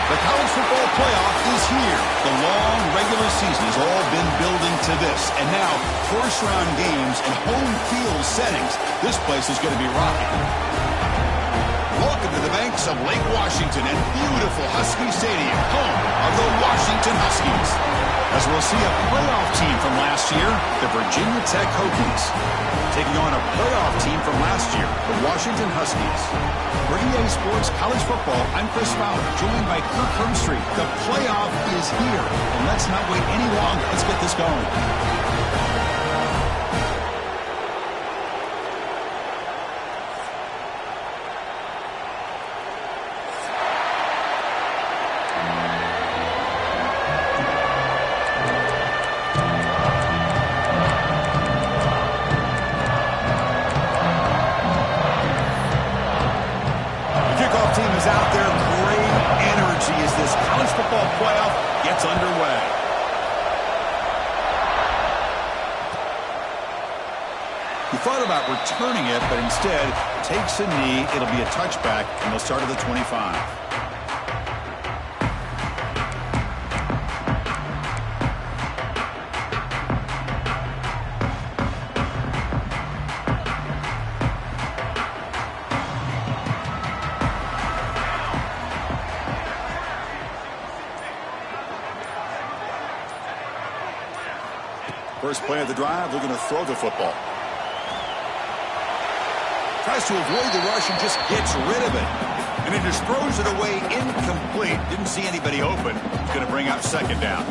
The college football playoff is here. The long regular season has all been building to this. And now, first-round games and home field settings. This place is going to be rocking. Welcome to the banks of Lake Washington and beautiful Husky Stadium, home of the Washington Huskies. As we'll see a playoff team from last year, the Virginia Tech Hokies, taking on a playoff team from last year, the Washington Huskies. For EA Sports College Football, I'm Chris Fowler, joined by Kirk Hermstreet. The playoff is here, and let's not wait any longer. Let's get this going. Out there, great energy as this college football playoff gets underway. He thought about returning it, but instead takes a knee. It'll be a touchback, and they'll start at the 25. First play of the drive, looking to throw the football. Tries to avoid the rush and just gets rid of it. And he just throws it away incomplete. Didn't see anybody open. He's going to bring up second down.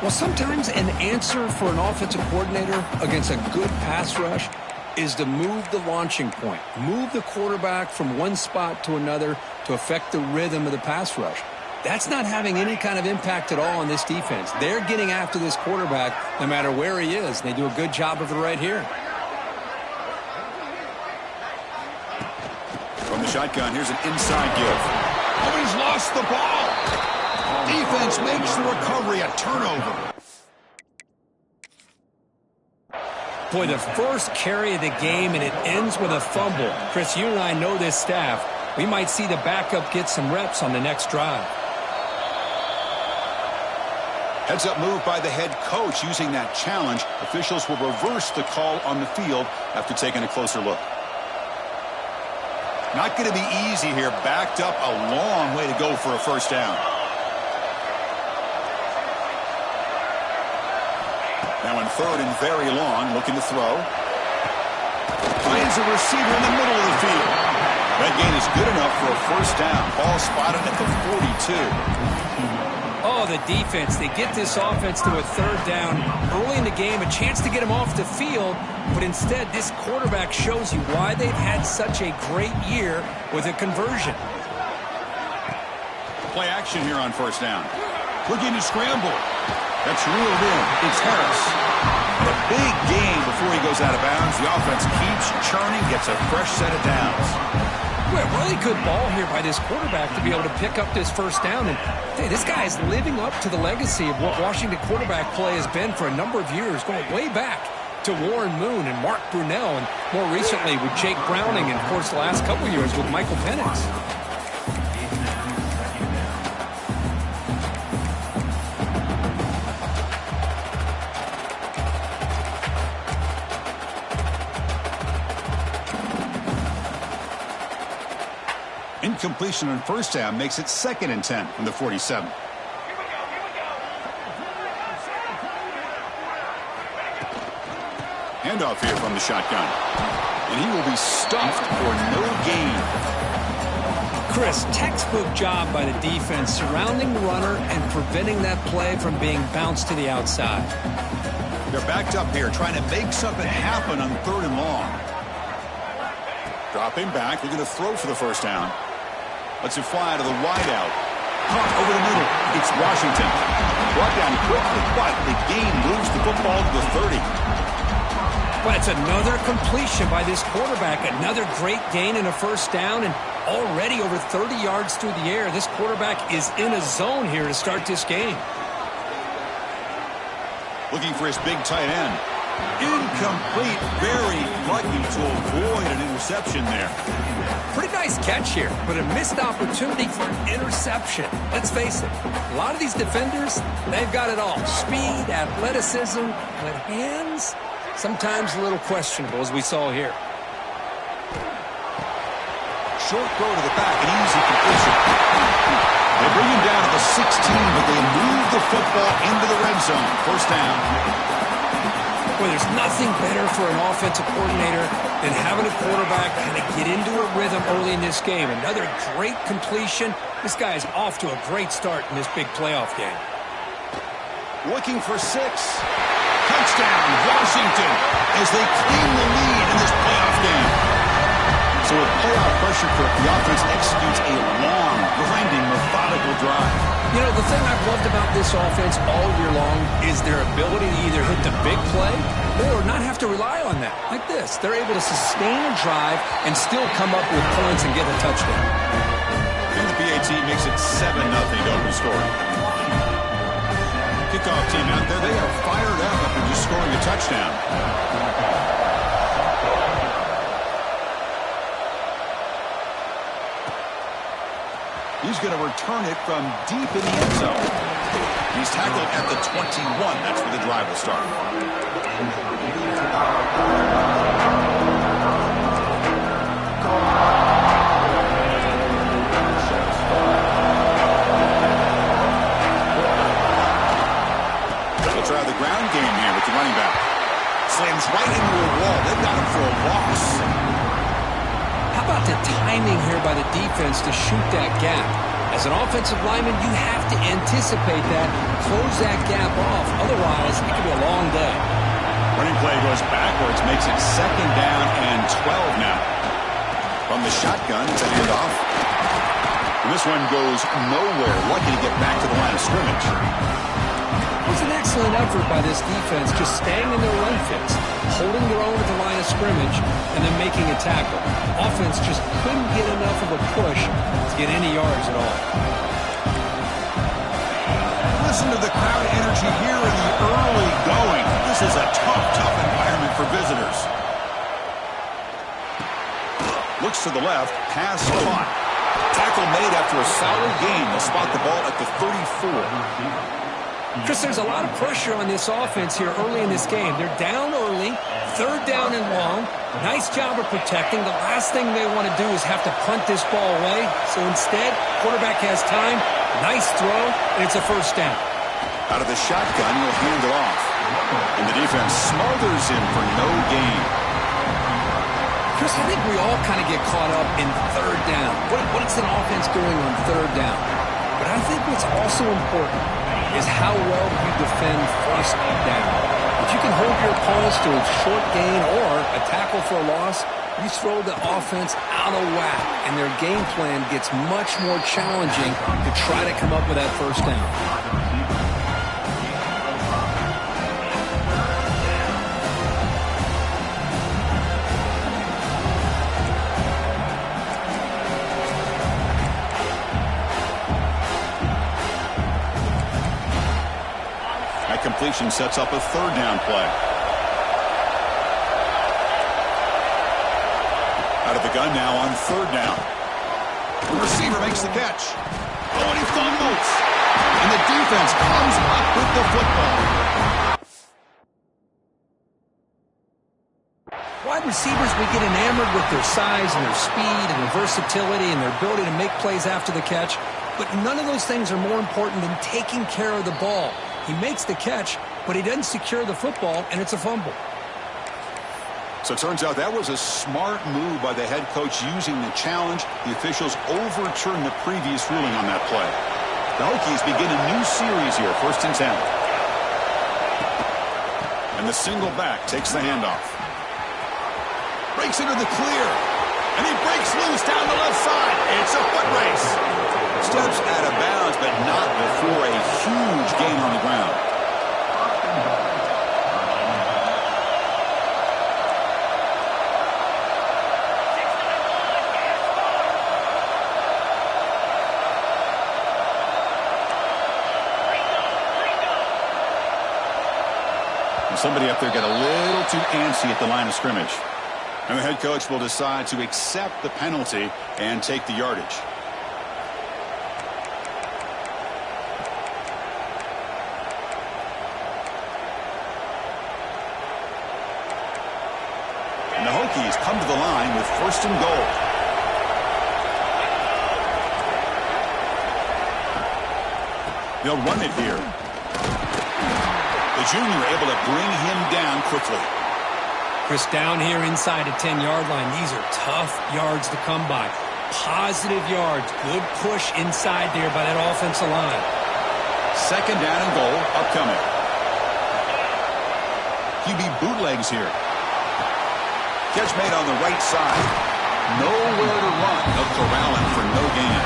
Well, sometimes an answer for an offensive coordinator against a good pass rush is to move the launching point. Move the quarterback from one spot to another to affect the rhythm of the pass rush. That's not having any kind of impact at all on this defense. They're getting after this quarterback no matter where he is. They do a good job of it right here. From the shotgun, here's an inside give. Oh, he's lost the ball. Defense makes the recovery a turnover. Boy, the first carry of the game, and it ends with a fumble. Chris, you and I know this staff. We might see the backup get some reps on the next drive. Heads-up move by the head coach using that challenge. Officials will reverse the call on the field after taking a closer look. Not going to be easy here. Backed up a long way to go for a first down. Now in third and very long, looking to throw. Finds a receiver in the middle of the field. That gain is good enough for a first down. Ball spotted at the 42. Oh, the defense. They get this offense to a third down early in the game, a chance to get him off the field, but instead this quarterback shows you why they've had such a great year with a conversion. Play action here on first down. Looking to scramble. That's reeled in. It's Harris. And a big gain before he goes out of bounds. The offense keeps churning, gets a fresh set of downs. Well, really good ball here by this quarterback to be able to pick up this first down. And hey, this guy is living up to the legacy of what Washington quarterback play has been for a number of years, going way back to Warren Moon and Mark Brunell, and more recently with Jake Browning, and of course the last couple of years with Michael Penix. Incompletion on first down makes it 2nd and 10 from the 47. Handoff here from the shotgun. And he will be stuffed for no gain. Chris, textbook job by the defense surrounding the runner and preventing that play from being bounced to the outside. They're backed up here trying to make something happen on third and long. Dropping back, looking to throw for the first down. Lets it fly to the wideout. Caught over the middle. It's Washington. Brought down quickly, but the gain moves the football to the 30. But it's another completion by this quarterback. Another great gain and a first down, and already over 30 yards through the air. This quarterback is in a zone here to start this game. Looking for his big tight end. Incomplete. Very lucky to avoid an interception there. Pretty nice catch here, but a missed opportunity for an interception. Let's face it, a lot of these defenders, they've got it all. Speed, athleticism, but hands, sometimes a little questionable, as we saw here. Short throw to the back, an easy completion. They bring him down to the 16, but they move the football into the red zone. First down. Well, there's nothing better for an offensive coordinator than having a quarterback kind of get into a rhythm early in this game. Another great completion. This guy is off to a great start in this big playoff game. Looking for 6. Touchdown, Washington, as they claim the lead in this playoff game. So with playoff pressure, the offense executes a long, grinding, methodical drive. You know, the thing I've loved about this offense all year long is their ability to either hit the big play or not have to rely on that. Like this, they're able to sustain a drive and still come up with points and get a touchdown. And the PAT makes it 7-0 to open scoring. Kickoff team out there, they are fired up after just scoring a touchdown. He's going to return it from deep in the end zone. He's tackled at the 21. That's where the drive will start. They'll try the ground game here with the running back. Slams right into a wall. They've got him for a loss. How about the timing here by the defense to shoot that gap? As an offensive lineman, you have to anticipate that, close that gap off. Otherwise, it could be a long day. Running play goes backwards, makes it 2nd down and 12 now. From the shotgun, it's a handoff. And this one goes nowhere. Lucky to get back to the line of scrimmage. It was an excellent effort by this defense, just staying in their run fits, holding their own at the line of scrimmage, and then making a tackle. Offense just couldn't get enough of a push to get any yards at all. Listen to the crowd energy here in the early going. This is a tough environment for visitors. Looks to the left, pass caught. Tackle made after a solid gain. They'll spot the ball at the 34. Chris, there's a lot of pressure on this offense here early in this game. They're down early, 3rd down and long. Nice job of protecting. The last thing they want to do is have to punt this ball away. So instead, quarterback has time, nice throw, and it's a 1st down. Out of the shotgun, he'll hand it off. And the defense smothers him for no gain. Chris, I think we all kind of get caught up in 3rd down. What's an offense doing on 3rd down? But I think what's also important is how well you defend 1st down. If you can hold your opponents to a short gain or a tackle for a loss, you throw the offense out of whack, and their game plan gets much more challenging to try to come up with that 1st down. Completion sets up a 3rd down play. Out of the gun now on 3rd down. The receiver makes the catch. Oh, and he fumbles. And the defense comes up with the football. Wide receivers, we get enamored with their size and their speed and their versatility and their ability to make plays after the catch. But none of those things are more important than taking care of the ball. He makes the catch, but he doesn't secure the football, and it's a fumble. So it turns out that was a smart move by the head coach using the challenge. The officials overturned the previous ruling on that play. The Hokies begin a new series here, 1st and 10. And the single back takes the handoff. Breaks into the clear. And he breaks loose down the left side. It's a foot race. Steps out of bounds, but not before a huge gain on the ground. Somebody up there got a too antsy at the line of scrimmage. And the head coach will decide to accept the penalty and take the yardage. And the Hokies come to the line with 1st and goal. They'll run it here. The junior able to bring him down quickly. Chris, down here inside the 10-yard line, these are tough yards to come by. Positive yards. Good push inside there by that offensive line. 2nd down and goal upcoming. QB bootlegs here. Catch made on the right side. Nowhere to run. They'll corral him for no gain.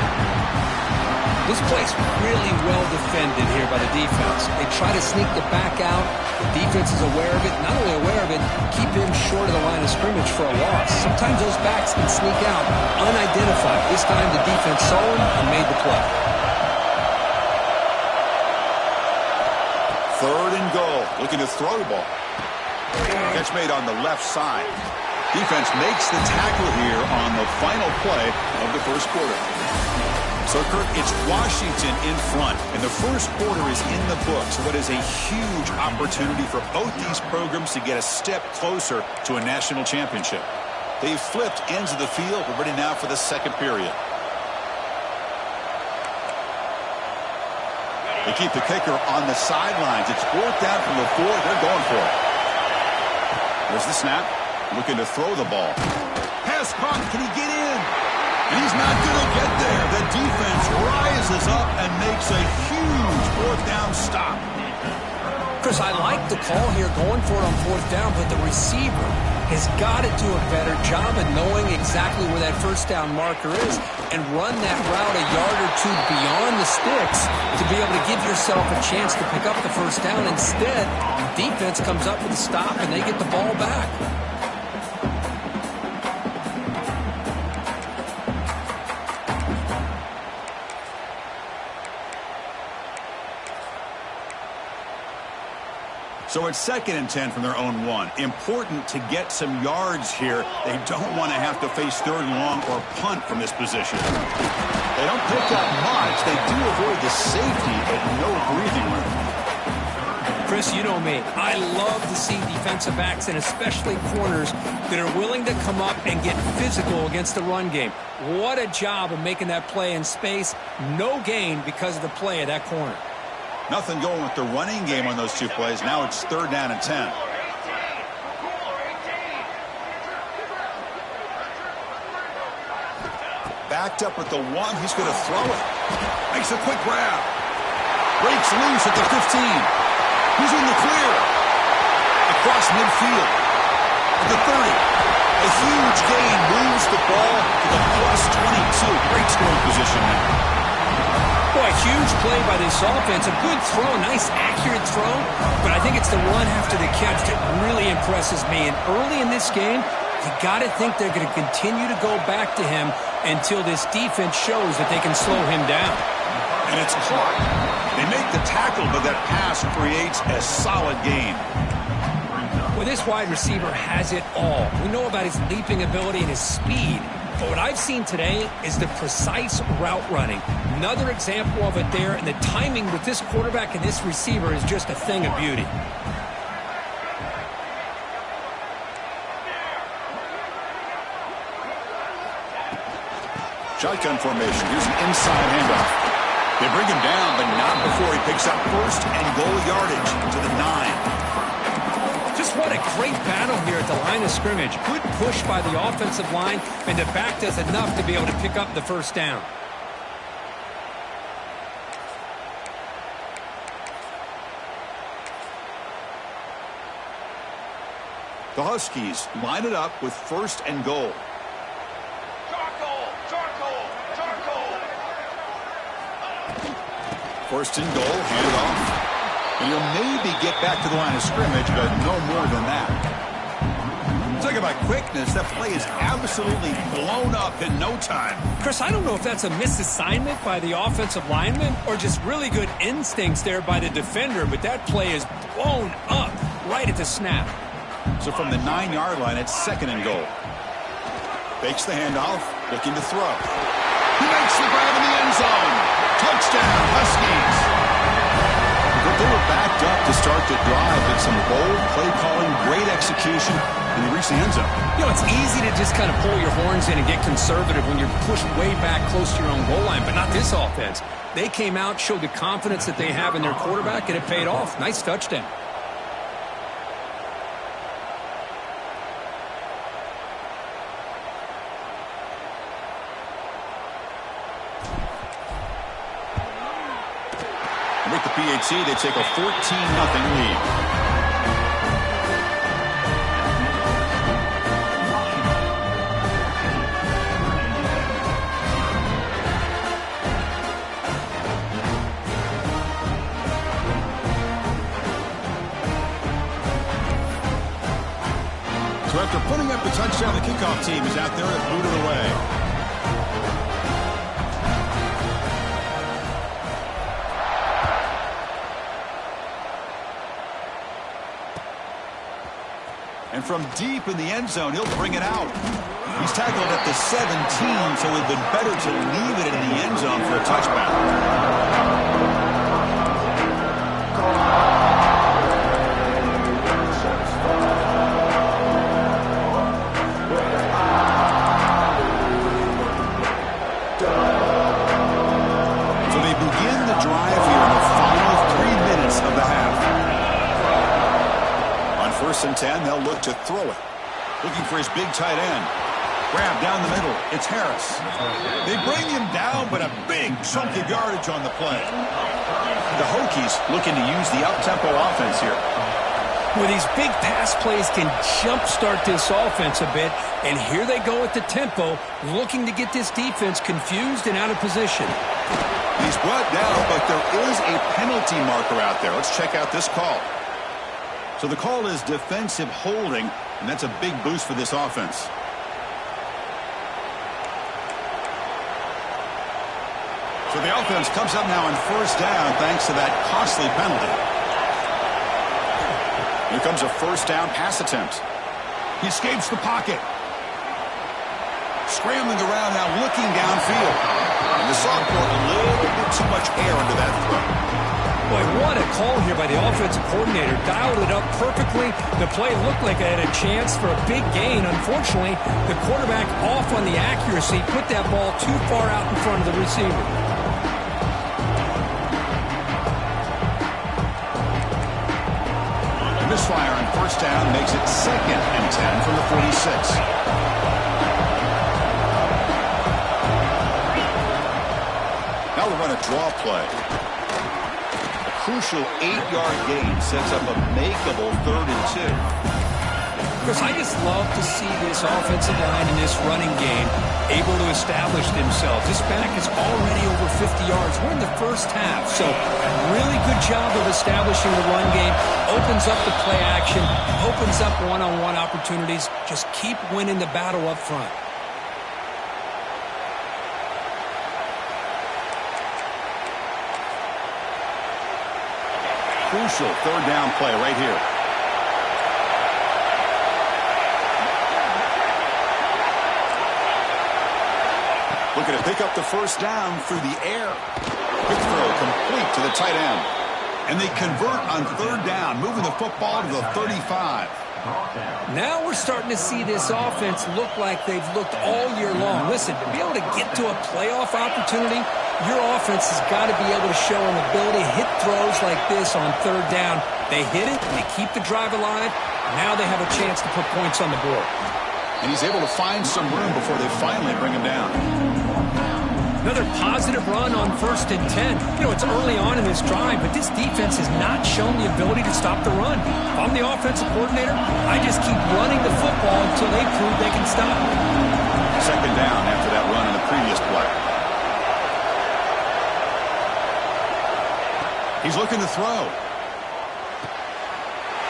This play's really well defended here by the defense. They try to sneak the back out. The defense is aware of it. Not only aware of it, keep him short of the line of scrimmage for a loss. Sometimes those backs can sneak out unidentified. This time the defense saw him and made the play. 3rd and goal. Looking to throw the ball. Catch made on the left side. Defense makes the tackle here on the final play of the 1st quarter. So, Kurt, it's Washington in front, and the 1st quarter is in the books. What is a huge opportunity for both these programs to get a step closer to a national championship. They've flipped ends of the field. We're ready now for the 2nd period. They keep the kicker on the sidelines. It's 4th down from the 4. They're going for it. There's the snap. Looking to throw the ball. Pass caught. Can he get in? He's not going to get there. The defense rises up and makes a huge 4th down stop. Chris, I like the call here going for it on 4th down, but the receiver has got to do a better job of knowing exactly where that 1st down marker is and run that route a yard or two beyond the sticks to be able to give yourself a chance to pick up the 1st down. Instead, the defense comes up with a stop and they get the ball back. So it's 2nd and 10 from their own 1. Important to get some yards here. They don't want to have to face 3rd and long or punt from this position. They don't pick up much. They do avoid the safety, but no breathing room. Chris, you know me. I love to see defensive backs and especially corners that are willing to come up and get physical against the run game. What a job of making that play in space. No gain because of the play of that corner. Nothing going with the running game on those 2 plays. Now it's 3rd down and 10. Backed up with the 1. He's going to throw it. Makes a quick grab. Breaks loose at the 15. He's in the clear. Across midfield. At the 30. A huge gain moves the ball to the +22. Great scoring position now. Boy, huge play by this offense. A good throw, nice accurate throw, but I think it's the run after the catch that really impresses me. And early in this game, you got to think they're going to continue to go back to him until this defense shows that they can slow him down. And it's caught. They make the tackle, but that pass creates a solid gain. Well, this wide receiver has it all. We know about his leaping ability and his speed. But what I've seen today is the precise route running. Another example of it there, and the timing with this quarterback and this receiver is just a thing of beauty. Shotgun formation. Here's an inside handoff. They bring him down, but not before he picks up 1st and goal yardage to the 9. Just what a great battle here at the line of scrimmage. Good push by the offensive line, and the back does enough to be able to pick up the 1st down. The Huskies line it up with 1st and goal. First and goal, hand off. And he'll maybe get back to the line of scrimmage, but no more than that. Talk about quickness. That play is absolutely blown up in no time. Chris, I don't know if that's a misassignment by the offensive lineman or just really good instincts there by the defender, but that play is blown up right at the snap. So from the 9-yard line, it's 2nd and goal. Fakes the handoff, looking to throw. He makes the grab in the end zone. Touchdown, Huskies. But they were backed up to start the drive, but some bold play calling, great execution, and they reached the end zone. You know, it's easy to just kind of pull your horns in and get conservative when you're pushed way back close to your own goal line, but not this offense. They came out, showed the confidence that they have in their quarterback, and it paid off. Nice touchdown. With the PAT, they take a 14-0 lead. So after putting up the touchdown, the kickoff team is out there to boot it away. And from deep in the end zone, he'll bring it out. He's tackled at the 17, so it would have been better to leave it in the end zone for a touchback. So they begin the drive here in the final 3 minutes of the half. 1st and 10, they'll look to throw it. Looking for his big tight end. Grab down the middle. It's Harris. They bring him down, but a big chunk of yardage on the play. The Hokies looking to use the up-tempo offense here. Well, these big pass plays can jumpstart this offense a bit, and here they go at the tempo, looking to get this defense confused and out of position. He's brought down, but there is a penalty marker out there. Let's check out this call. So the call is defensive holding, and that's a big boost for this offense. So the offense comes up now on 1st down thanks to that costly penalty. Here comes a 1st down pass attempt. He escapes the pocket. Scrambling around now, looking downfield. And the sophomore a little bit too much air into that throw. Boy, what a call here by the offensive coordinator. Dialed it up perfectly. The play looked like it had a chance for a big gain. Unfortunately, the quarterback off on the accuracy, put that ball too far out in front of the receiver. Misfire on 1st down makes it 2nd and 10 from the 46. Now we'll run a draw play. A crucial 8-yard gain sets up a makeable 3rd and 2. Chris, I just love to see this offensive line in this running game able to establish themselves. This back is already over 50 yards. We're in the 1st half, so really good job of establishing the run game. Opens up the play action, opens up one-on-one opportunities. Just keep winning the battle up front. Crucial 3rd down play right here. Looking to pick up the 1st down through the air. Quick throw complete to the tight end. And they convert on 3rd down, moving the football to the 35. Now we're starting to see this offense look like they've looked all year long. Listen, to be able to get to a playoff opportunity, your offense has got to be able to show an ability to hit throws like this on 3rd down. They hit it, they keep the drive alive, now they have a chance to put points on the board. And he's able to find some room before they finally bring him down. Another positive run on 1st and 10. You know, it's early on in this drive, but this defense has not shown the ability to stop the run. If I'm the offensive coordinator, I just keep running the football until they prove they can stop it. 2nd down after that run in the previous play. He's looking to throw.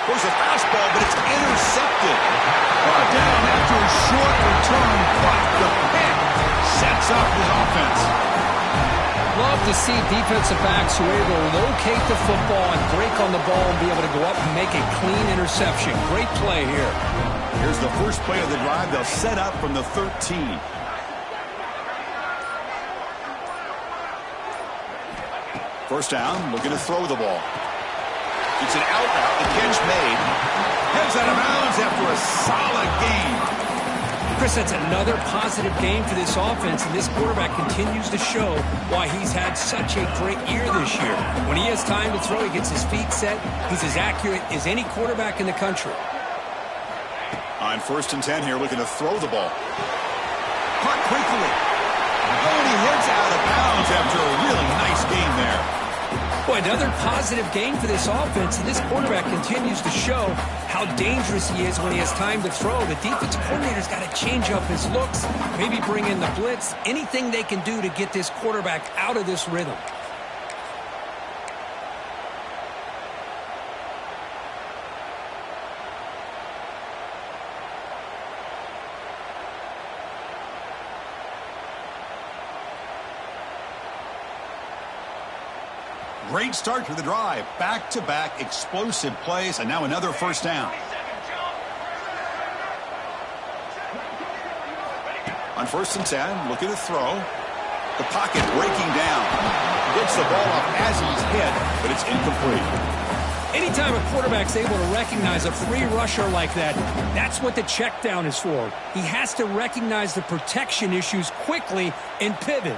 There's a fastball, but it's intercepted. Down after a short return, but the pick sets up his offense. Love love to see defensive backs who are able to locate the football and break on the ball and be able to go up and make a clean interception. Great play here. Here's the first play of the drive. They'll set up from the 13. First down, looking to throw the ball. It's an out route, the catch made. Heads out of bounds after a solid game. Chris, that's another positive game for this offense, and this quarterback continues to show why he's had such a great year this year. When he has time to throw, he gets his feet set. He's as accurate as any quarterback in the country. On 1st and 10 here, looking to throw the ball. Caught quickly. Oh, and he heads out of bounds after a really nice game there. Boy, another positive game for this offense, and this quarterback continues to show how dangerous he is when he has time to throw. The defensive coordinator's got to change up his looks, maybe bring in the blitz, anything they can do to get this quarterback out of this rhythm. Great start to the drive. Back-to-back explosive plays, and now another first down. On 1st and 10, looking to throw. The pocket breaking down. Gets the ball off as he's hit, but it's incomplete. Anytime a quarterback's able to recognize a free rusher like that, that's what the check down is for. He has to recognize the protection issues quickly and pivot.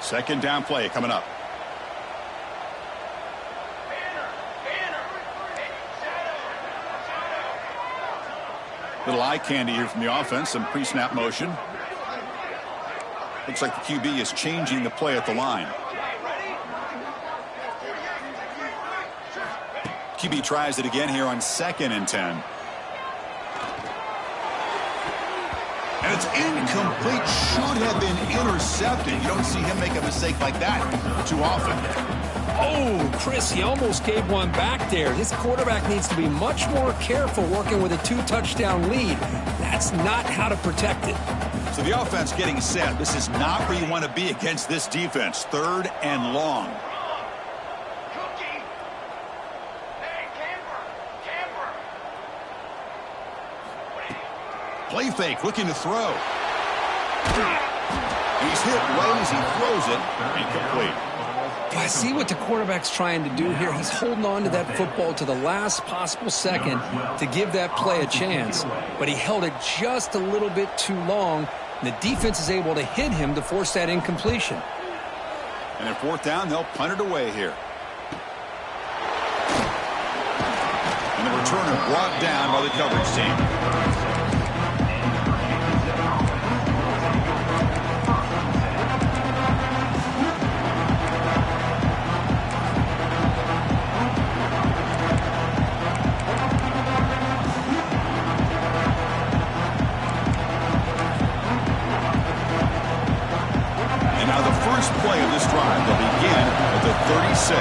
Second down play coming up. Little eye candy here from the offense. Some pre-snap motion. Looks like the QB is changing the play at the line. QB tries it again here on 2nd and 10. And it's incomplete. Should have been intercepted. You don't see him make a mistake like that too often. Oh, Chris, he almost gave one back there. This quarterback needs to be much more careful working with a 2-touchdown lead. That's not how to protect it. So the offense getting set. This is not where you want to be against this defense. 3rd and long. Play fake, looking to throw. He's hit right as he throws it. Incomplete. I see what the quarterback's trying to do here. He's holding on to that football to the last possible second to give that play a chance. But he held it just a little bit too long. And the defense is able to hit him to force that incompletion. And at 4th down, they'll punt it away here. And the returner brought down by the coverage team. First play of this drive will begin at the 36.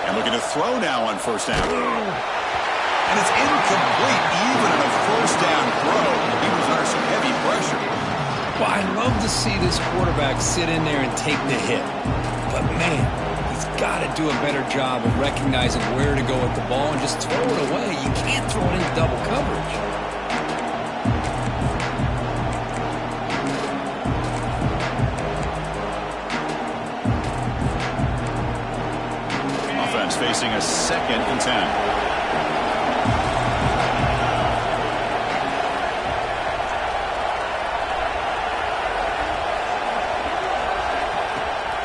And looking to throw now on 1st down. And it's incomplete even in a 1st down throw. He was under some heavy pressure. Well, I love to see this quarterback sit in there and take the hit. But, man, he's got to do a better job of recognizing where to go with the ball and just throw it away. You can't throw it into double coverage. Facing a 2nd and 10.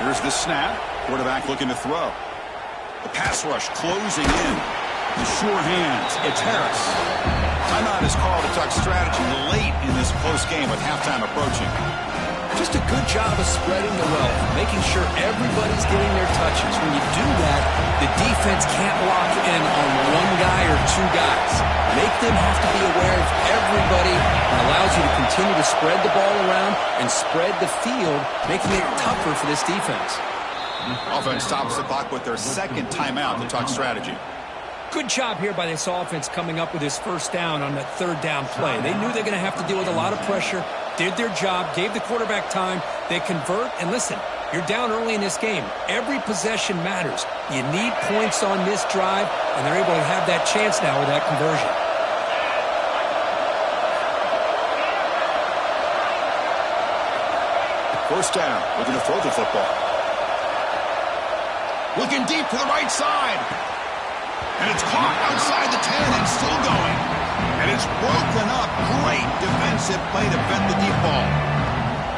Here's the snap. Quarterback looking to throw. The pass rush closing in. The sure hands. It's Harris. Timeout is called to talk strategy late in this close game with halftime approaching. Just a good job of spreading the wealth, making sure everybody's getting their touches. When you do that, the defense can't lock in on one guy or two guys. Make them have to be aware of everybody, and allows you to continue to spread the ball around and spread the field, making it tougher for this defense. Offense stops the clock with their second timeout to talk strategy. Good job here by this offense coming up with this first down on that third down play. They knew they're going to have to deal with a lot of pressure, did their job, gave the quarterback time. They convert, and listen, you're down early in this game. Every possession matters. You need points on this drive, and they're able to have that chance now with that conversion. First down, looking to throw the football. Looking deep to the right side. And it's caught outside the 10 and still going. And it's broken up. Great defensive play to defend the deep ball.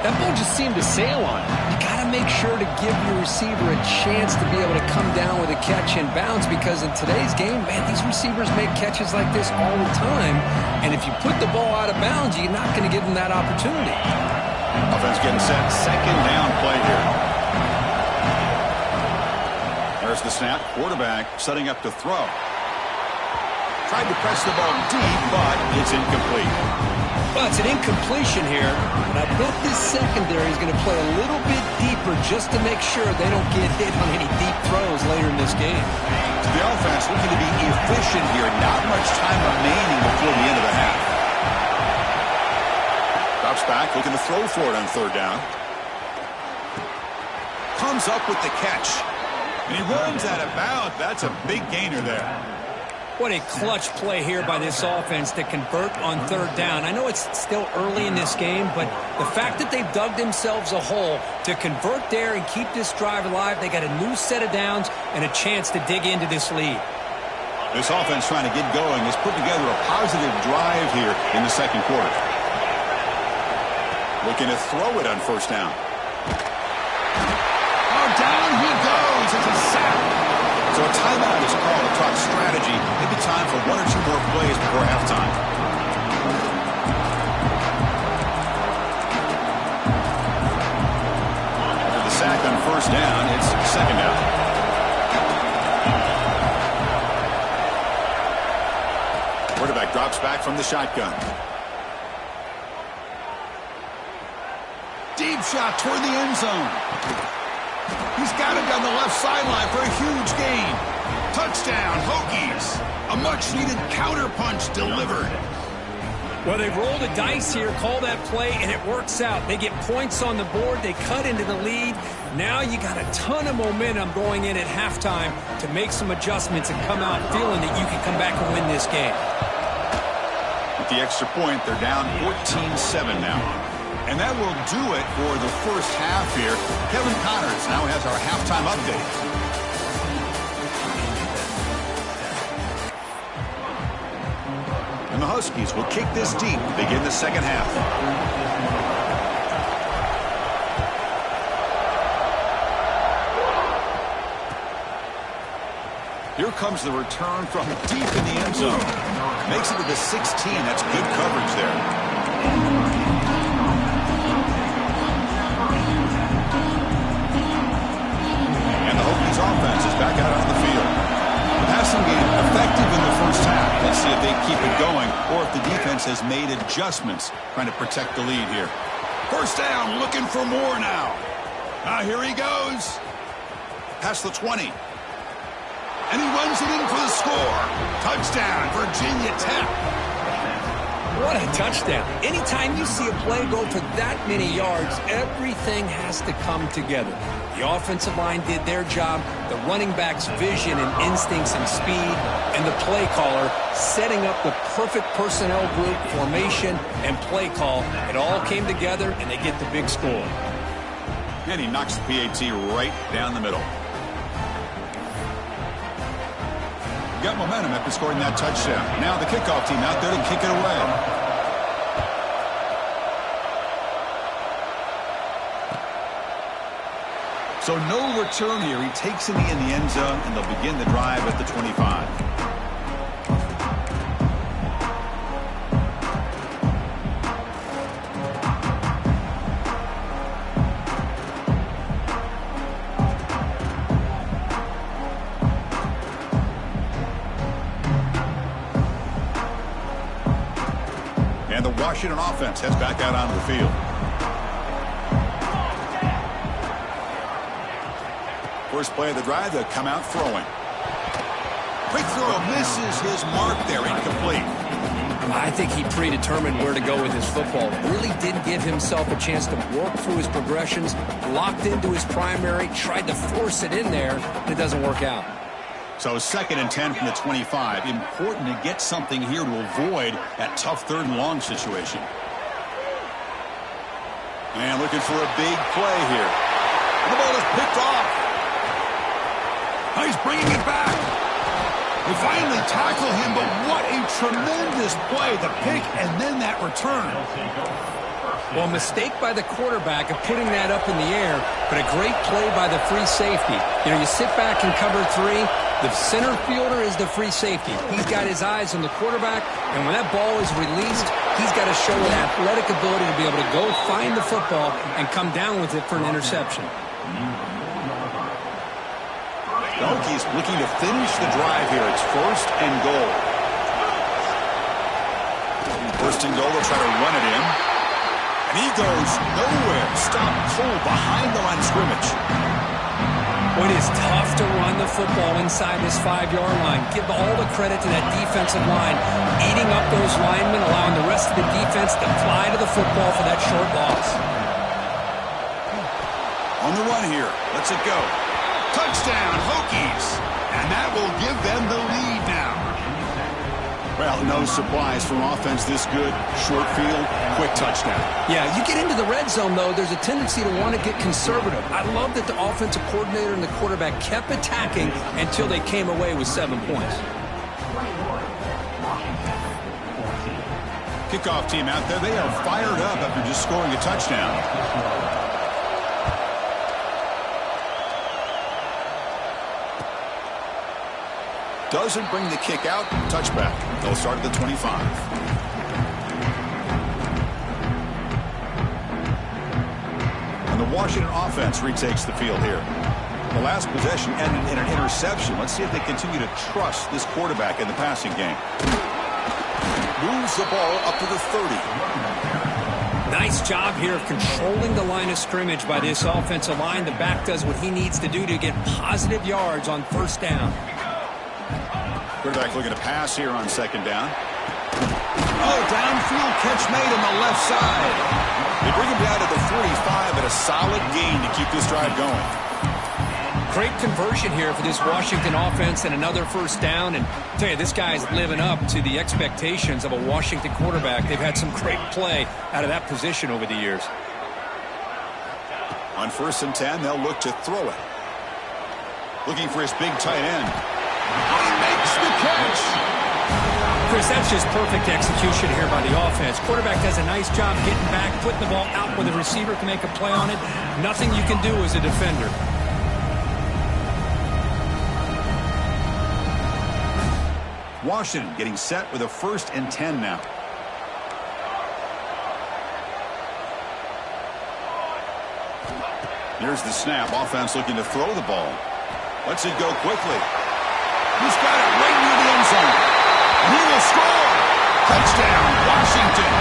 That ball just seemed to sail on it. You got to make sure to give your receiver a chance to be able to come down with a catch and bounce, because in today's game, man, these receivers make catches like this all the time. And if you put the ball out of bounds, you're not going to give them that opportunity. Offense getting set. Second down play here. There's the snap. Quarterback setting up to throw. Tried to press the ball deep, but it's incomplete. Well, it's an incompletion here, but I bet this secondary is going to play a little bit deeper just to make sure they don't get hit on any deep throws later in this game. So the offense looking to be efficient here. Not much time remaining before the end of the half. Drops back, looking to throw for it on third down. Comes up with the catch. And he runs out of bounds. That's a big gainer there. What a clutch play here by this offense to convert on third down. I know it's still early in this game, but the fact that they've dug themselves a hole to convert there and keep this drive alive, they got a new set of downs and a chance to dig into this lead. This offense trying to get going has put together a positive drive here in the second quarter. Looking to throw it on first down. Oh, down he goes. It's a sack. So a timeout is called to talk strategy. Maybe time for one or two more plays before halftime. After the sack on first down, it's second down. Quarterback drops back from the shotgun. Deep shot toward the end zone. He's got it down the left sideline for a huge gain. Touchdown, Hokies. A much-needed counterpunch delivered. Well, they roll the dice here, call that play, and it works out. They get points on the board. They cut into the lead. Now you got a ton of momentum going in at halftime to make some adjustments and come out feeling that you can come back and win this game. With the extra point, they're down 14-7 now. And that will do it for the first half here. Kevin Connors now has our halftime update. And the Huskies will kick this deep to begin the second half. Here comes the return from deep in the end zone. Makes it to the 16. That's good coverage there. Offense is back out on the field. The passing game effective in the first half. Let's see if they keep it going or if the defense has made adjustments trying to protect the lead here. First down, looking for more now. Here he goes. Past the 20. And he runs it in for the score. Touchdown, Virginia Tech. What a touchdown. Anytime you see a play go for that many yards, everything has to come together. The offensive line did their job, the running back's vision and instincts and speed, and the play caller setting up the perfect personnel group, formation, and play call. It all came together, and they get the big score. And he knocks the PAT right down the middle. Got momentum after scoring that touchdown. Now the kickoff team out there to kick it away. So no return here. He takes it in the end zone, and they'll begin the drive at the 25. And the Washington offense heads back out onto the field. First play of the drive, they'll come out throwing. Quick throw misses his mark there, incomplete. I think he predetermined where to go with his football. Really didn't give himself a chance to work through his progressions, locked into his primary, tried to force it in there, and it doesn't work out. So 2nd and 10 from the 25. Important to get something here to avoid that tough 3rd and long situation. And looking for a big play here. And the ball is picked off. Oh, he's bringing it back. They finally tackle him, but what a tremendous play. The pick and then that return. Well, a mistake by the quarterback of putting that up in the air, but a great play by the free safety. You know, you sit back in cover 3. The center fielder is the free safety. He's got his eyes on the quarterback, and when that ball is released, he's got to show an athletic ability to be able to go find the football and come down with it for an interception. The Hokies looking to finish the drive here. It's 1st and goal. 1st and goal, they'll try to run it in. And he goes nowhere. Stop cold behind the line of scrimmage. Well, it is tough to run the football inside this 5-yard line. Give all the credit to that defensive line, eating up those linemen, allowing the rest of the defense to fly to the football for that short loss. On the run here. Let's it go. Touchdown, Hokies. And that will give them the lead now. Well, no surprise from offense this good. Short field, quick touchdown. Yeah, you get into the red zone, though, there's a tendency to want to get conservative. I love that the offensive coordinator and the quarterback kept attacking until they came away with 7 points. Kickoff team out there. They are fired up after just scoring a touchdown. Doesn't bring the kick out. Touchback. They'll start at the 25. And the Washington offense retakes the field here. The last possession ended in an interception. Let's see if they continue to trust this quarterback in the passing game. Moves the ball up to the 30. Nice job here of controlling the line of scrimmage by this offensive line. The back does what he needs to do to get positive yards on 1st down. Quarterback looking to pass here on 2nd down. Oh, downfield catch made on the left side. They bring him down to the 45, but a solid gain to keep this drive going. Great conversion here for this Washington offense and another 1st down. And I tell you, this guy's living up to the expectations of a Washington quarterback. They've had some great play out of that position over the years. On 1st and 10, they'll look to throw it. Looking for his big tight end. He makes the catch. Chris, that's just perfect execution here by the offense. Quarterback does a nice job getting back, putting the ball out where the receiver can make a play on it. Nothing you can do as a defender. Washington getting set with a 1st and 10 now. Here's the snap. Offense looking to throw the ball. Lets it go quickly. He's got it right near the end zone. And he will score. Touchdown, Washington.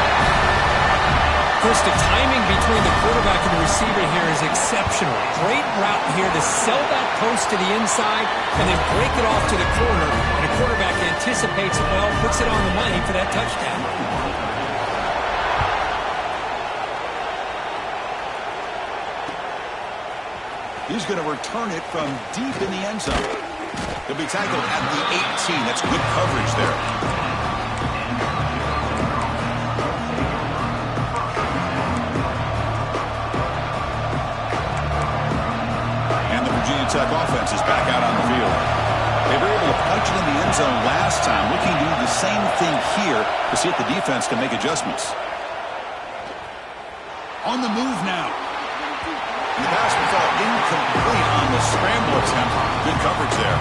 First, the timing between the quarterback and the receiver here is exceptional. Great route here to sell that post to the inside and then break it off to the corner. And the quarterback anticipates it well, puts it on the money for that touchdown. He's going to return it from deep in the end zone. He'll be tackled at the 18. That's good coverage there. And the Virginia Tech offense is back out on the field. They were able to punch it in the end zone last time, looking to do the same thing here to see if the defense can make adjustments. On the move now. The pass will fall incomplete on the scramble attempt. Good coverage there.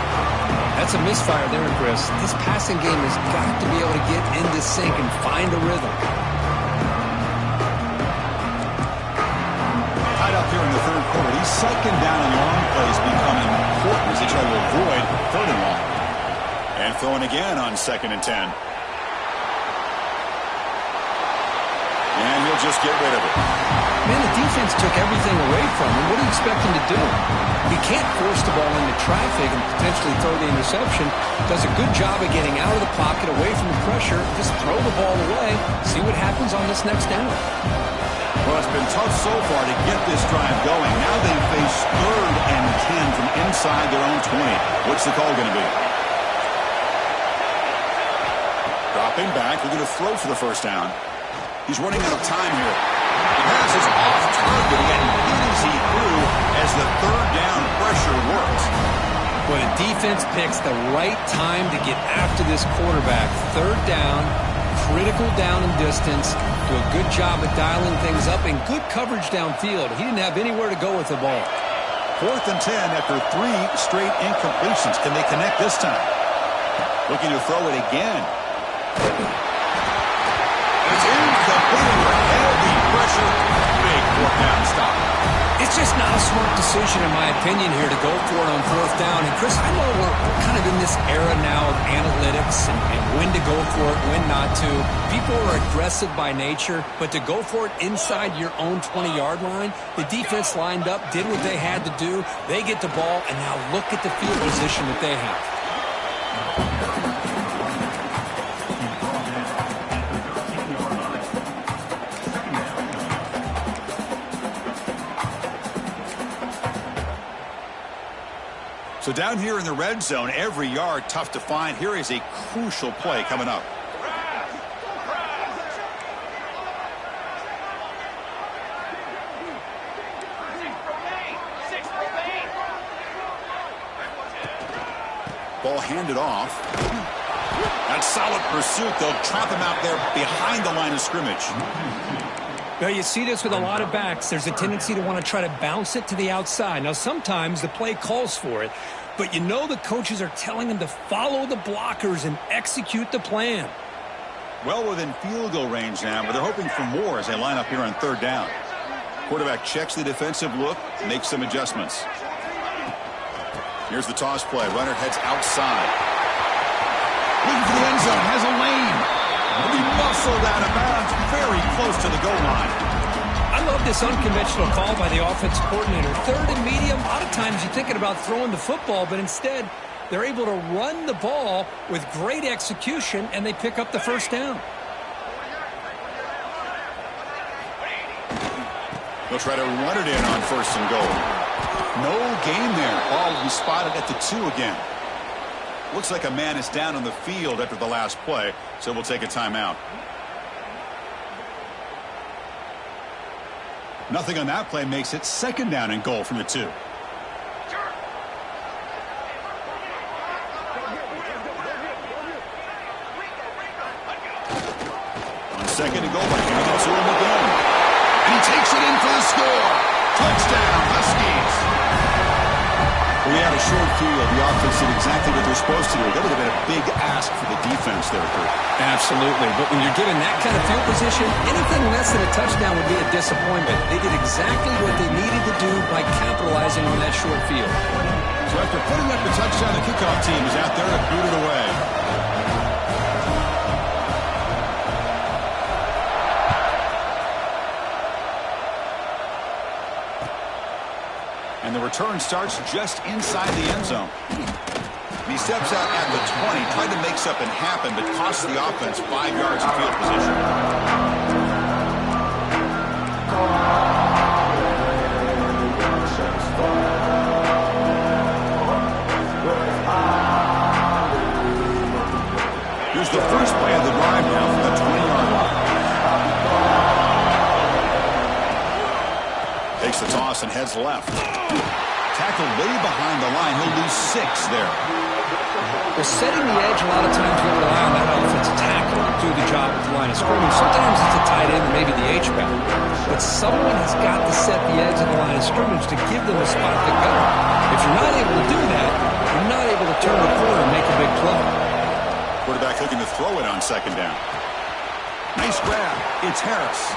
That's a misfire there, Chris. This passing game has got to be able to get into sync and find a rhythm. Tied up here in the 3rd quarter. These 2nd down and long plays become important as they try to avoid 3rd and long. And throwing again on 2nd and 10. And he'll just get rid of it. Man, the defense defense took everything away from him. What do you expect him to do? He can't force the ball into traffic and potentially throw the interception. Does a good job of getting out of the pocket, away from the pressure, just throw the ball away, see what happens on this next down. Well, it's been tough so far to get this drive going. Now they face 3rd and 10 from inside their own 20. What's the call going to be? Dropping back, they're going to throw for the first down. He's running out of time here. The pass is off target, and good as he threw as the 3rd down pressure works. Well, the defense picks the right time to get after this quarterback. 3rd down, critical down and distance. Do a good job of dialing things up and good coverage downfield. He didn't have anywhere to go with the ball. 4th and 10 after 3 straight incompletions. Can they connect this time? Looking to throw it again. It's incomplete under heavy pressure. Big 4th down stop. It's just not a smart decision, in my opinion, here to go for it on 4th down. And, Chris, I know we're kind of in this era now of analytics and when to go for it, when not to. People are aggressive by nature, but to go for it inside your own 20-yard line, the defense lined up, did what they had to do. They get the ball, and now look at the field position that they have. So down here in the red zone, every yard tough to find. Here is a crucial play coming up. Ball handed off. That's solid pursuit. They'll trap him out there behind the line of scrimmage. Well, you see this with a lot of backs. There's a tendency to want to try to bounce it to the outside. Now, sometimes the play calls for it, but you know the coaches are telling them to follow the blockers and execute the plan. Well within field goal range now, but they're hoping for more as they line up here on 3rd down. Quarterback checks the defensive look, makes some adjustments. Here's the toss play. Runner heads outside. Looking for the end zone, has a lane. Will be muscled out of bounds, very close to the goal line. I love this unconventional call by the offensive coordinator. 3rd and medium, a lot of times you're thinking about throwing the football, but instead they're able to run the ball with great execution, and they pick up the 1st down. They'll try to run it in on 1st and goal. No gain there. Ball will be spotted at the 2 again. Looks like a man is down on the field after the last play, so we'll take a timeout. Nothing on that play makes it 2nd down and goal from the 2. On 2nd and goal, by handing it to him again. And he takes it in for the score. Touchdown, Huskies. We had a short field. The offense did exactly what they're supposed to do. That would have been a big ask for the defense there, Kurt. Absolutely. But when you're given that kind of field position, anything less than a touchdown would be a disappointment. They did exactly what they needed to do by capitalizing on that short field. So after putting up the touchdown, the kickoff team is out there to boot it away. And the return starts just inside the end zone. He steps out at the 20, tried to make something happen, but costs the offense 5 yards of field position. Here's the first play of the drive now from the 20-yard line. Takes the toss and heads left. Tackled way behind the line. He'll lose 6 there. Well, setting the edge, a lot of times we rely on that offensive tackle to do the job at the line of scrimmage. Sometimes it's a tight end or maybe the H-back. But someone has got to set the edge of the line of scrimmage to give them a spot to go. If you're not able to do that, you're not able to turn the corner and make a big play. Quarterback looking to throw it on 2nd down. Nice grab. It's Harris.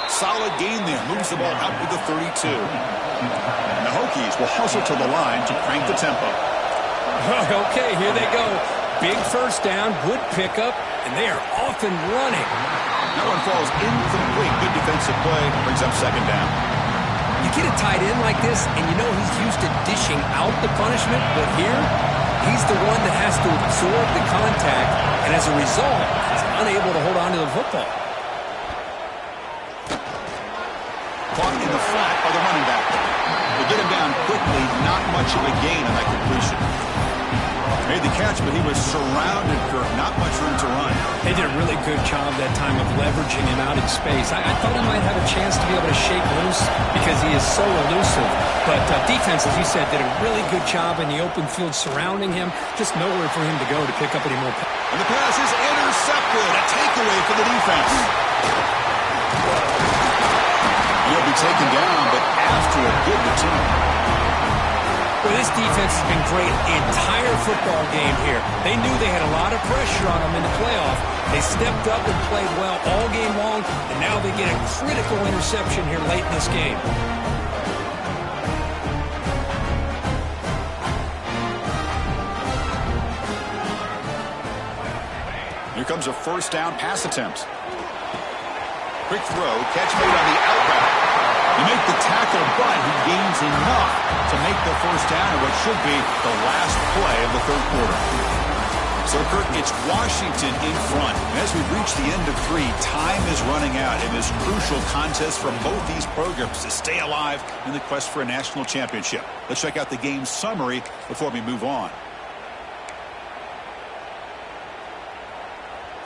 Solid gain there. Moves the ball out to the 32. And the Hokies will hustle to the line to crank the tempo. Okay, here they go. Big 1st down, good pickup, and they are off and running. That one falls incomplete. Good defensive play. Brings up 2nd down. You get a tight end like this, and you know he's used to dishing out the punishment, but here, he's the one that has to absorb the contact, and as a result, he's unable to hold on to the football. Caught in the flat by the running back. They get him down quickly, not much of a gain on that completion. Made the catch, but he was surrounded, Kirk. Not much room to run. They did a really good job that time of leveraging him out in space. I thought he might have a chance to be able to shake loose because he is so elusive. But defense, as you said, did a really good job in the open field surrounding him. Just nowhere for him to go to pick up any more. And the pass is intercepted. A takeaway for the defense. He'll be taken down, but after a good return. Well, this defense has been great the entire football game here. They knew they had a lot of pressure on them in the playoff. They stepped up and played well all game long, and now they get a critical interception here late in this game. Here comes a first down pass attempt. Quick throw, catch made on the outback. You make the tackle, but he gains enough to make the first down in what should be the last play of the third quarter. So, Kirk, it's Washington in front. And as we've reached the end of 3, time is running out in this crucial contest for both these programs to stay alive in the quest for a national championship. Let's check out the game summary before we move on.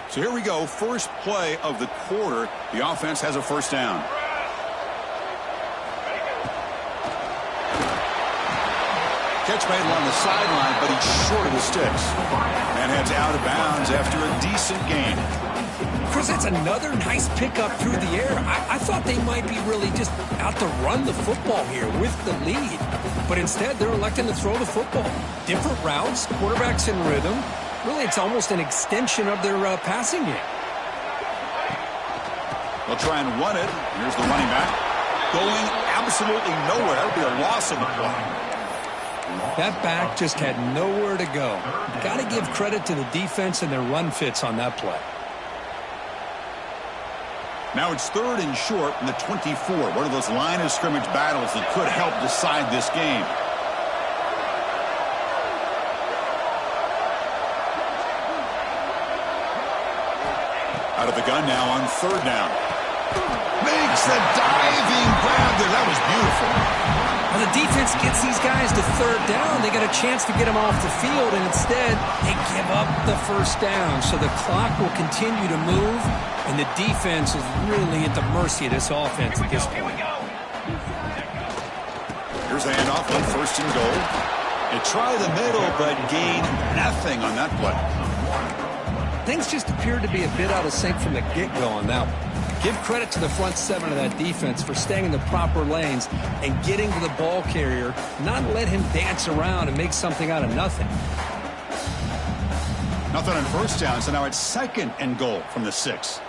So here we go. First play of the quarter. The offense has a first down. Catch made along the sideline, but he's short of the sticks. And heads out of bounds after a decent gain. Chris, that's another nice pickup through the air. I thought they might be really just out to run the football here with the lead. But instead, they're electing to throw the football. Different routes, quarterbacks in rhythm. Really, it's almost an extension of their passing game. They'll try and run it. Here's the running back. Going absolutely nowhere. That'll be a loss of the play. That back just had nowhere to go. Got to give credit to the defense and their run fits on that play. Now it's third and short from the 24. One of those line of scrimmage battles that could help decide this game. Out of the gun now on third down. Makes the diving grab there. That was beautiful. Well, the defense gets these guys to third down. They got a chance to get them off the field, and instead they give up the first down. So the clock will continue to move, and the defense is really at the mercy of this offense at this point. Here's the handoff on first and goal. They try the middle, but gain nothing on that play. Things just appeared to be a bit out of sync from the get-go on that one. Give credit to the front 7 of that defense for staying in the proper lanes and getting to the ball carrier, not let him dance around and make something out of nothing. Nothing on first down, so now it's second and goal from the 6.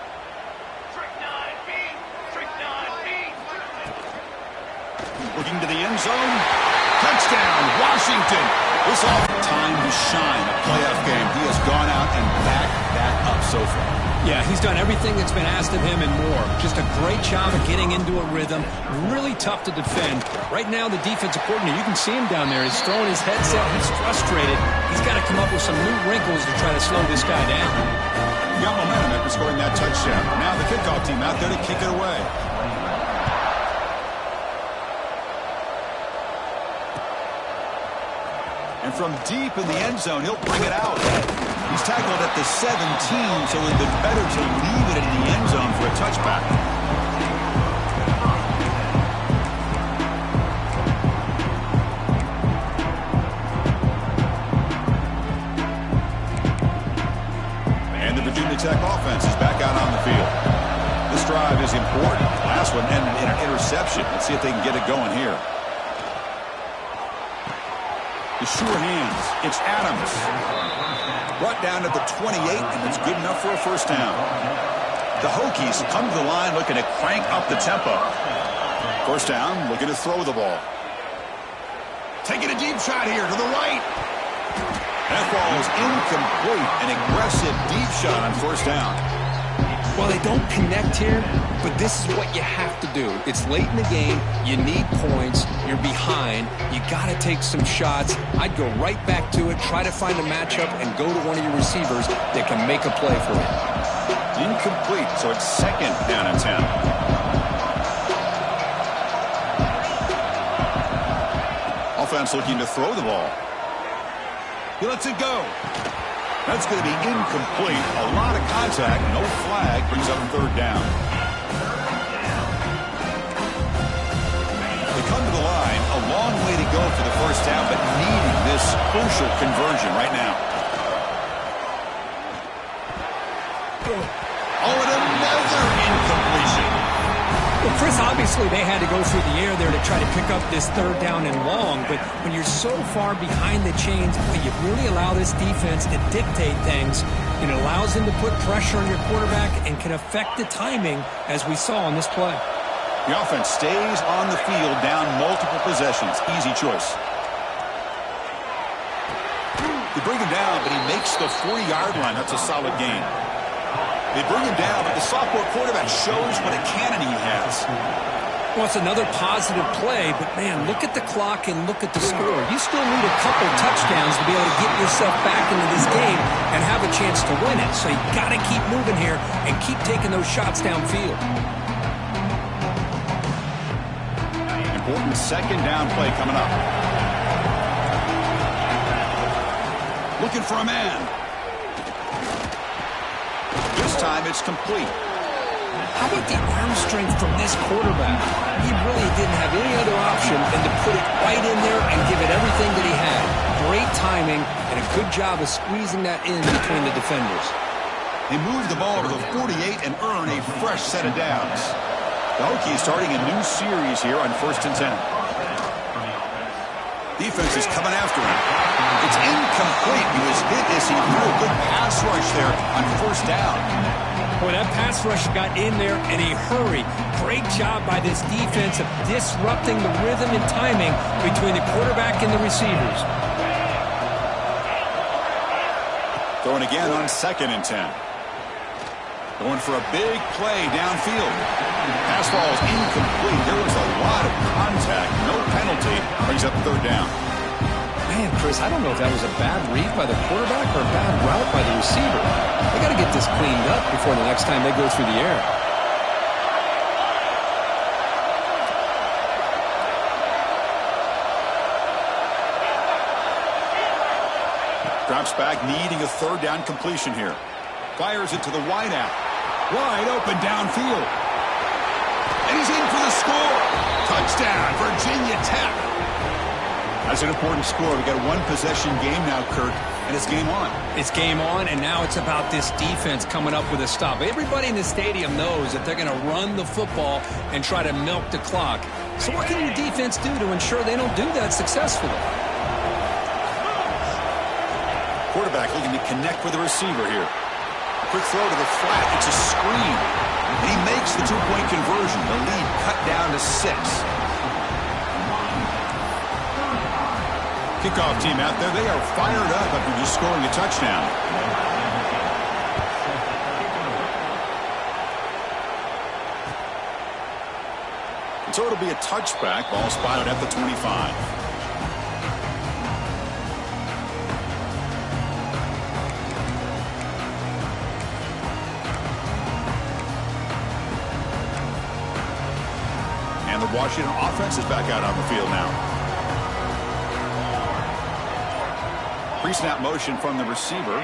Looking to the end zone. Touchdown, Washington. This all time to shine, a playoff game. He has gone out and backed that up so far. Yeah, he's done everything that's been asked of him and more. Just a great job of getting into a rhythm. Really tough to defend. Right now, the defensive coordinator, you can see him down there. He's throwing his headset. He's frustrated. He's got to come up with some new wrinkles to try to slow this guy down. He got momentum after scoring that touchdown. Now the kickoff team out there to kick it away. And from deep in the end zone, he'll bring it out. He's tackled at the 17, so it would have been better to leave it in the end zone for a touchback. And the Virginia Tech offense is back out on the field. This drive is important. Last one ended in an interception. Let's see if they can get it going here. The sure hands. It's Adams. Brought down at the 28, and it's good enough for a first down. The Hokies come to the line looking to crank up the tempo. First down, looking to throw the ball. Taking a deep shot here to the right. That ball is incomplete. An aggressive deep shot on first down. Well, they don't connect here, but this is what you have to do. It's late in the game. You need points. You're behind. You got to take some shots. I'd go right back to it, try to find a matchup, and go to one of your receivers that can make a play for you. Incomplete, so it's second down and 10. Offense looking to throw the ball. He lets it go. That's going to be incomplete. A lot of contact. No flag. Brings up third down. They come to the line. A long way to go for the first down, but needing this crucial conversion right now. Oh, and another incompletion. Well, Chris, obviously they had to go through the air there to try to pick up this third down and long, but when you're so far behind the chains, you really allow this defense to dictate things. It allows them to put pressure on your quarterback and can affect the timing, as we saw on this play. The offense stays on the field down multiple possessions. Easy choice. They bring him down, but he makes the 40-yard line. That's a solid gain. They bring him down, but the sophomore quarterback shows what a cannon he has. Well, it's another positive play, but, man, look at the clock and look at the score. You still need a couple touchdowns to be able to get yourself back into this game and have a chance to win it. So you got to keep moving here and keep taking those shots downfield. Important second down play coming up. Looking for a man. This time it's complete. How about the arm strength from this quarterback? He really didn't have any other option than to put it right in there and give it everything that he had. Great timing and a good job of squeezing that in between the defenders. They move the ball to the 48 and earn a fresh set of downs. The Hokies starting a new series here on 1st and 10. Defense is coming after him. It's incomplete. He was hit as he threw a good pass rush there on 1st down. Boy, that pass rush got in there in a hurry. Great job by this defense of disrupting the rhythm and timing between the quarterback and the receivers. Going again on 2nd and 10. Going for a big play downfield. Pass ball is incomplete. There was a lot of contact. No penalty. Brings up 3rd down. Man, Chris, I don't know if that was a bad read by the quarterback or a bad route by the receiver. They got to get this cleaned up before the next time they go through the air. Drops back, needing a 3rd down completion here. Fires it to the wideout. Wide open downfield. And he's in for the score. Touchdown, Virginia Tech. That's an important score. We've got a one-possession game now, Kirk, and it's game on. It's game on, and now it's about this defense coming up with a stop. Everybody in the stadium knows that they're going to run the football and try to milk the clock. So what can your defense do to ensure they don't do that successfully? Quarterback looking to connect with the receiver here. Quick throw to the flat. It's a screen. And he makes the two-point conversion. The lead cut down to 6. Kickoff team out there. They are fired up after just scoring a touchdown. And so it'll be a touchback. Ball spotted at the 25. And the Washington offense is back out on the field now. Pre-snap motion from the receiver.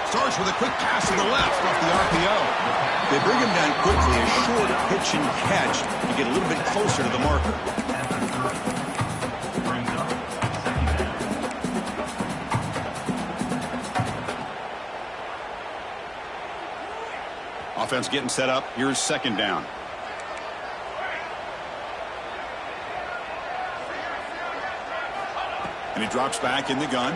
Starts with a quick pass to the left off the RPO. They bring him down quickly, a short pitch and catch to get a little bit closer to the marker. Offense getting set up. Here's 2nd down. And he drops back in the gun.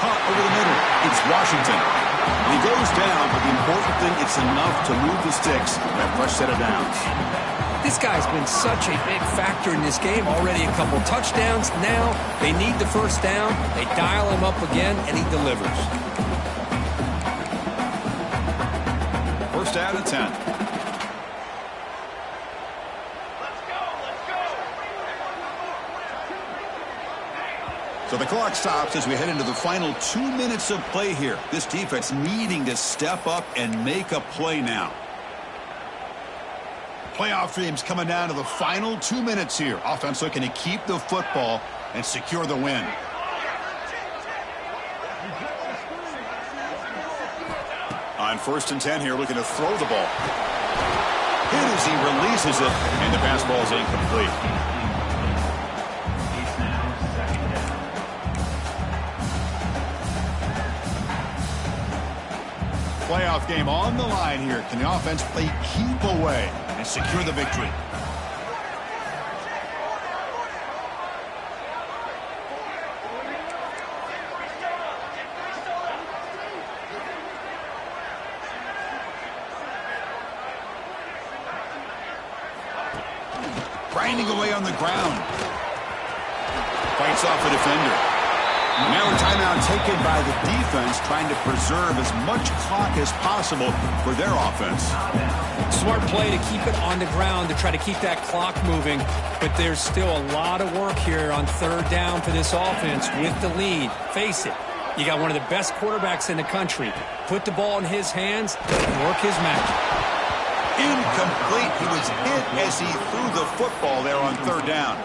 Hop over the middle. It's Washington. And he goes down, but the important thing, it's enough to move the sticks. That fresh set of downs. This guy's been such a big factor in this game. Already a couple touchdowns. Now they need the 1st down. They dial him up again, and he delivers. first out of 10. So the clock stops as we head into the final 2 minutes of play here. This defense needing to step up and make a play now. Playoff dreams coming down to the final 2 minutes here. Offense looking to keep the football and secure the win. On 1st and 10 here, looking to throw the ball. Hit as he releases it, and the pass ball is incomplete. Playoff game on the line here. Can the offense play keep away and secure the victory? Grinding away on the ground. Fights off a defender. Now a timeout taken by the defense, trying to preserve as much clock as possible for their offense. Smart play to keep it on the ground to try to keep that clock moving, but there's still a lot of work here on 3rd down for this offense with the lead. Face it, you got one of the best quarterbacks in the country. Put the ball in his hands and work his magic. Incomplete. He was hit as he threw the football there on 3rd down.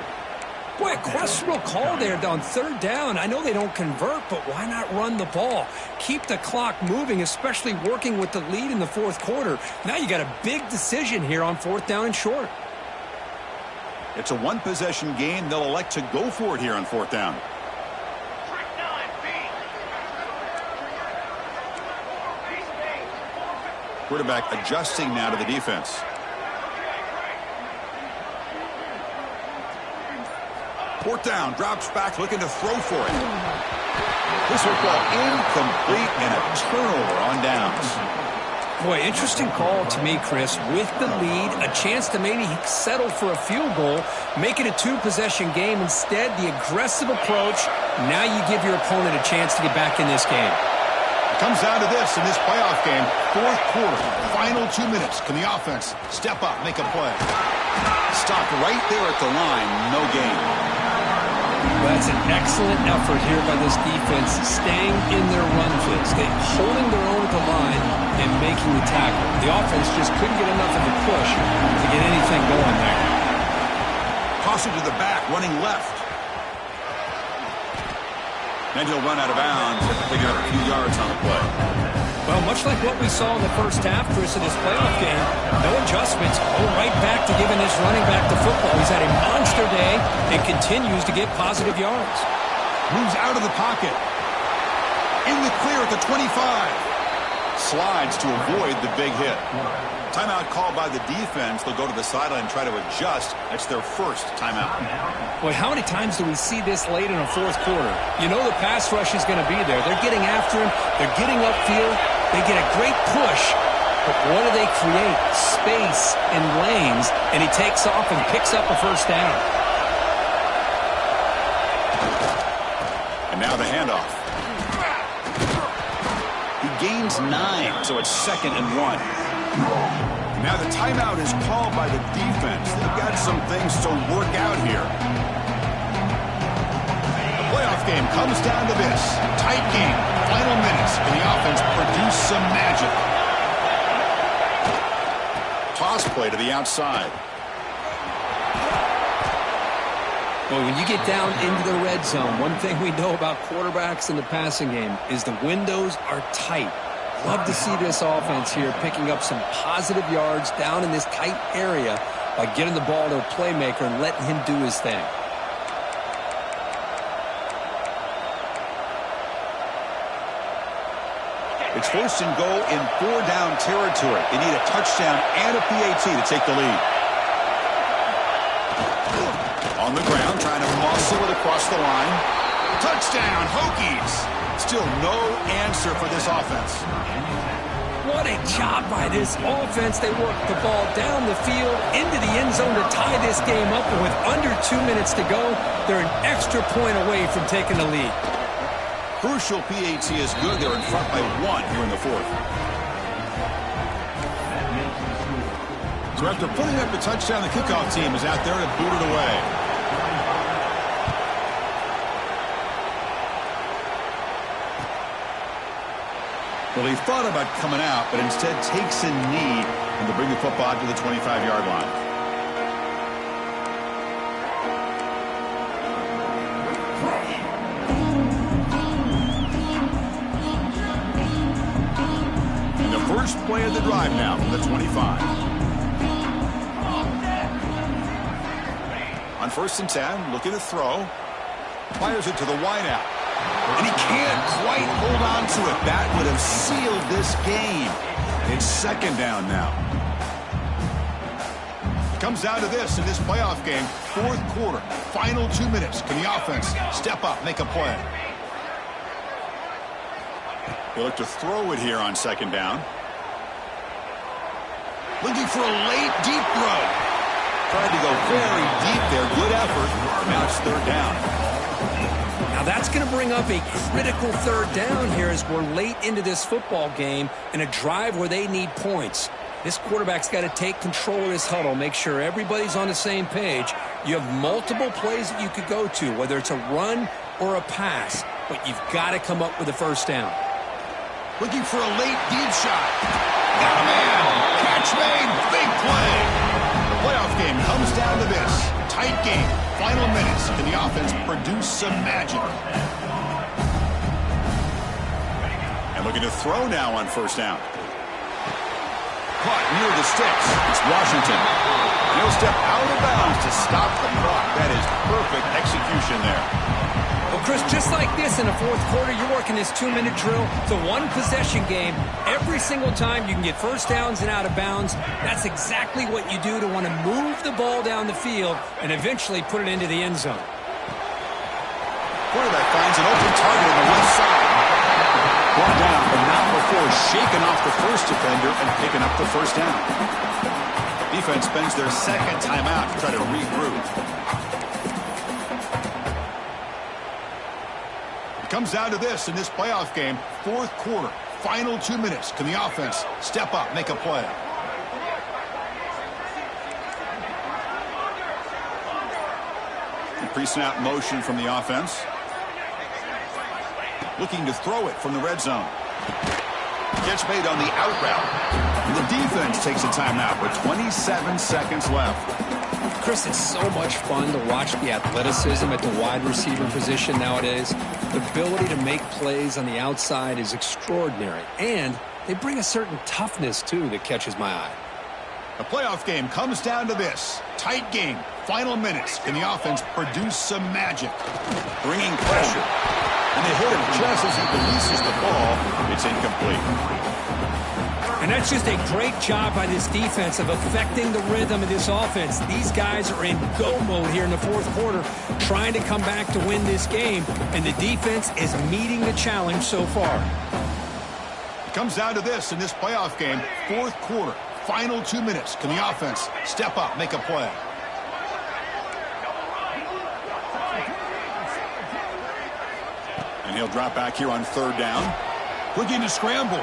Boy, a questionable call there on 3rd down. I know they don't convert, but why not run the ball? Keep the clock moving, especially working with the lead in the 4th quarter. Now you got a big decision here on 4th down and short. It's a one-possession game. They'll elect to go for it here on 4th down. Quarterback adjusting now to the defense. 4th down, drops back, looking to throw for it. This football incomplete and a turnover on downs. Boy, interesting call to me, Chris. With the lead, a chance to maybe settle for a field goal, make it a 2-possession game. Instead, the aggressive approach. Now you give your opponent a chance to get back in this game. It comes down to this in this playoff game. 4th quarter, final 2 minutes. Can the offense step up, make a play? Stopped right there at the line, no gain. That's an excellent effort here by this defense, staying in their run fits. They holding their own at the line and making the tackle. The offense just couldn't get enough of a push to get anything going there. Toss it to the back, running left. Then he'll run out of bounds and pick up a few yards on the play. Well, much like what we saw in the first half, Chris, of this playoff game, no adjustments, go right back to giving this running back the football. He's had a monster day and continues to get positive yards. Moves out of the pocket. In the clear at the 25. Slides to avoid the big hit. Timeout called by the defense. They'll go to the sideline and try to adjust. That's their first timeout. Boy, how many times do we see this late in a 4th quarter? You know the pass rush is going to be there. They're getting after him. They're getting upfield. They get a great push. But what do they create? Space and lanes. And he takes off and picks up a 1st down. And now the handoff. He gains 9, so it's 2nd and 1. Now the timeout is called by the defense. They've got some things to work out here. The playoff game comes down to this. Tight game, final minutes, and the offense produce some magic. Toss play to the outside. Well, when you get down into the red zone, one thing we know about quarterbacks in the passing game is the windows are tight. Love to see this offense here picking up some positive yards down in this tight area by getting the ball to a playmaker and letting him do his thing. It's 1st and goal in 4-down territory. They need a touchdown and a PAT to take the lead. On the ground, trying to muscle it across the line. Touchdown, Hokies! Still no answer for this offense. What a job by this offense. They work the ball down the field into the end zone to tie this game up. And with under 2 minutes to go, they're an extra point away from taking the lead. Crucial PAT is good. They're in front by 1 here in the 4th. So after putting up a touchdown, the kickoff team is out there to boot it away. Well, he thought about coming out, but instead takes a knee and to bring the football to the 25-yard line. And the first play of the drive now from the 25. On 1st and 10, looking to throw. Fires it to the wideout. And he can't quite hold on to it. That would have sealed this game. It's 2nd down now. Comes down to this in this playoff game. 4th quarter. Final 2 minutes. Can the offense step up, make a play? They look to throw it here on 2nd down. Looking for a late, deep throw. Tried to go very deep there. Good effort. Now it's 3rd down. Now that's going to bring up a critical 3rd down here as we're late into this football game and a drive where they need points. This quarterback's got to take control of this huddle, make sure everybody's on the same page. You have multiple plays that you could go to, whether it's a run or a pass, but you've got to come up with a 1st down. Looking for a late deep shot. Got a man. Catch made. Big play. The playoff game comes down to this. Tight game. Final minutes. Can the offense produce some magic? And looking to throw now on 1st down. Caught near the sticks. It's Washington. He'll step out of bounds to stop the clock. That is perfect execution there. Well, Chris, just like this in the 4th quarter, you're working this 2-minute drill. It's a 1-possession game. Every single time you can get 1st downs and out of bounds. That's exactly what you do to want to move the ball down the field and eventually put it into the end zone. Quarterback finds an open target on the left side. Brought down, but not before shaking off the first defender and picking up the 1st down. Defense spends their 2nd timeout to try to regroup. It comes down to this in this playoff game. 4th quarter. Final 2 minutes. Can the offense step up, make a play? Pre-snap motion from the offense. Looking to throw it from the red zone. Catch made on the out route. And the defense takes a timeout with 27 seconds left. Chris, it's so much fun to watch the athleticism at the wide receiver position nowadays. The ability to make plays on the outside is extraordinary. And they bring a certain toughness, too, that catches my eye. The playoff game comes down to this. Tight game. Final minutes. Can the offense produce some magic? Bringing pressure. And they hit him just as he releases the ball. It's incomplete. And that's just a great job by this defense of affecting the rhythm of this offense. These guys are in go mode here in the 4th quarter, trying to come back to win this game. And the defense is meeting the challenge so far. It comes down to this in this playoff game. 4th quarter. Final 2 minutes. Can the offense step up, make a play? And he'll drop back here on 3rd down. Looking to scramble.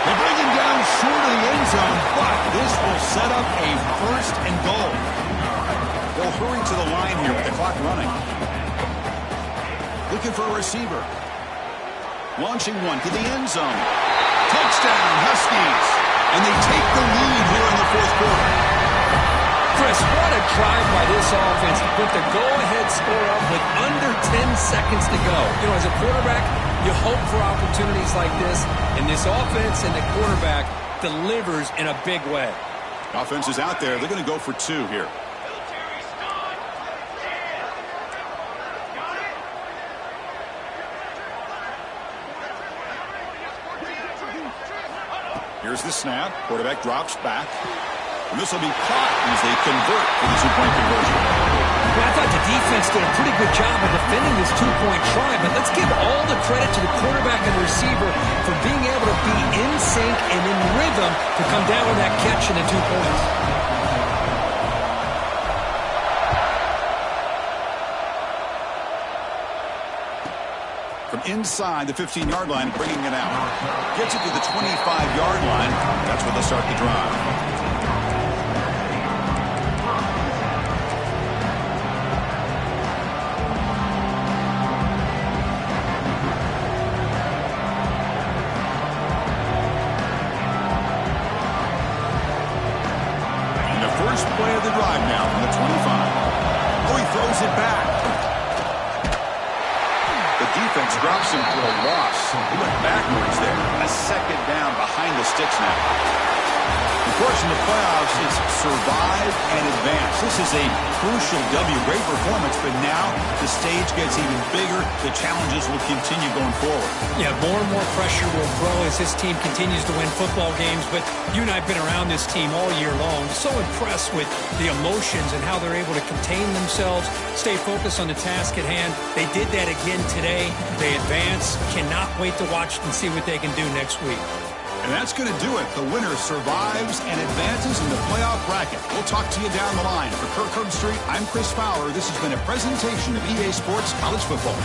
They bring him down short of the end zone, but this will set up a 1st and goal. They'll hurry to the line here with the clock running. Looking for a receiver. Launching one to the end zone. Touchdown, Huskies. And they take the lead here in the 4th quarter. Chris, what a drive by this offense to put the go-ahead score up with under 10 seconds to go. You know, as a quarterback, you hope for opportunities like this, and this offense and the quarterback delivers in a big way. Offense is out there. They're going to go for 2 here. Here's the snap. Quarterback drops back. And this will be caught as they convert for the 2-point conversion. Well, I thought the defense did a pretty good job of defending this 2-point try, but let's give all the credit to the quarterback and the receiver for being able to be in sync and in rhythm to come down with that catch and the 2 points. From inside the 15-yard line, bringing it out. Gets it to the 25-yard line. That's where they'll start the drive. First play of the drive now from the 25. Oh, he throws it back. The defense drops him for a loss. He went backwards there. A second down behind the sticks now. Of course, in the playoffs, it's survive and advance. This is a crucial W. Great performance, but now the stage gets even bigger. The challenges will continue going forward. Yeah, more and more pressure will grow as this team continues to win football games. But you and I have been around this team all year long. So impressed with the emotions and how they're able to contain themselves, stay focused on the task at hand. They did that again today. They advance. Cannot wait to watch and see what they can do next week. And that's going to do it. The winner survives and advances in the playoff bracket. We'll talk to you down the line. For Kirk Herbstreit, I'm Chris Fowler. This has been a presentation of EA Sports College Football.